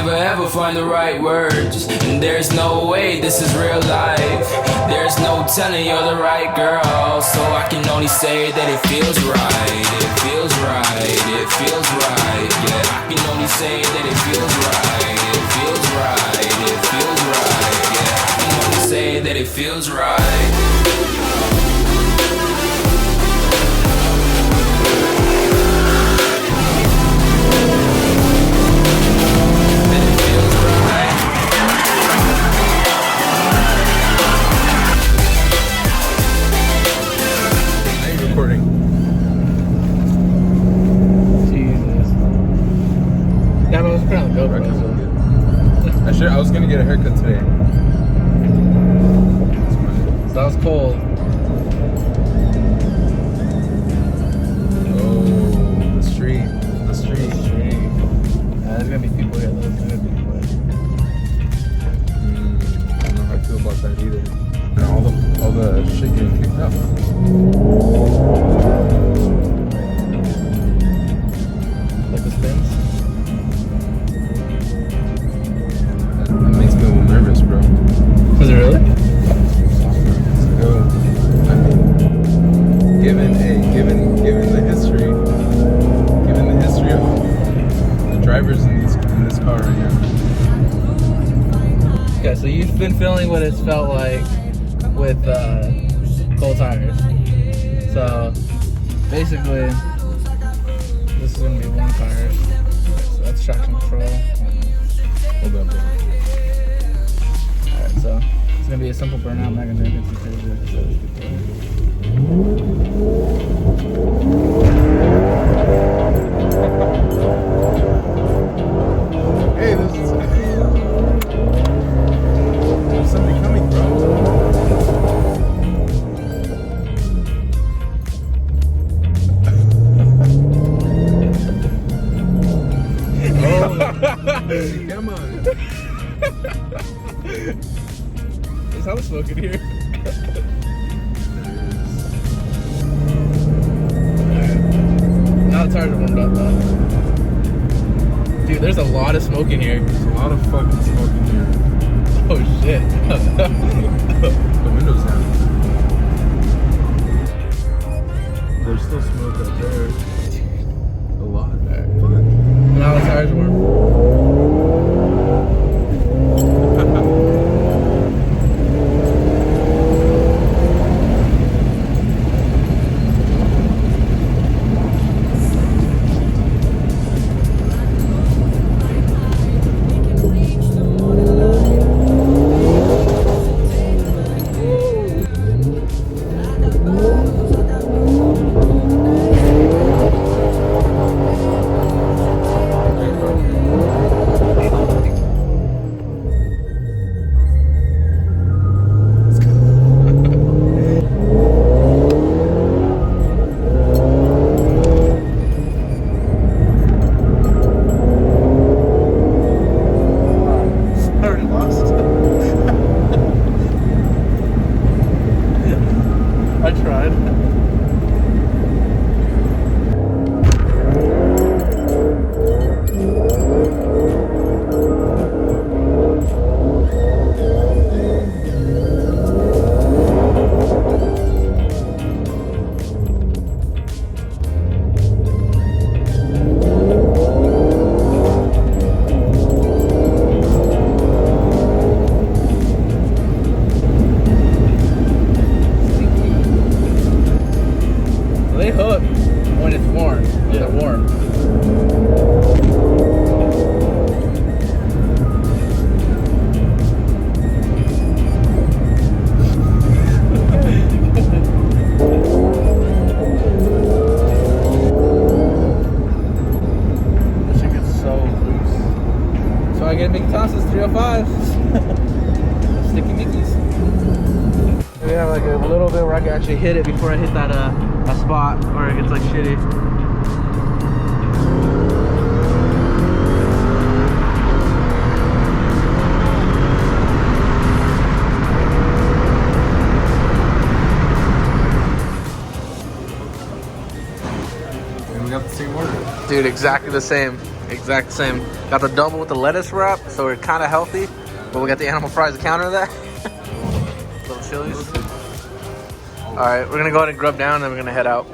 never ever find the right words. And there's no way this is real life. There's no telling you're the right girl. So I can only say that it feels right. It feels right. It feels right. Yeah, I can only say that it feels right. It feels right. It feels right. Yeah, I can only say that it feels right. I was gonna get a haircut today. So that was cold. Oh, the street. There's gonna be people here though. There's gonna be people I don't know how I feel about that either. And all the shit getting kicked up. like the spins. That makes me a little nervous, bro. Is it really? So, I mean, given the history of the drivers in this car right now. Okay, so you've been feeling what it's felt like with cold tires. So basically, this is gonna be one tire. So that's traction control. Hold up, bro. Alright, so it's gonna be a simple burnout. I'm not gonna do anything too crazy like I said before. Hey, there's something coming, bro. Come on. There's hella smoke in here. Alright. Now the tires are warmed up though. Dude, there's a lot of smoke in here. There's a lot of fucking smoke in here. Oh shit. The windows down. There's still smoke out there. A lot. Alright. Fuck. Now the tires are warm. I tried. They hook when it's warm. When they're warm. This shit gets so loose. So I get big tosses 305. Sticky Mickeys. We have like a little bit where I can actually hit it before I hit that a spot or it gets like shitty. And we got the same order. Dude, exactly the same. exact same. Got the double with the lettuce wrap, so we're kind of healthy. But we got the animal fries to counter that. Little chilies. All right, we're gonna go ahead and grub down, and then we're gonna head out.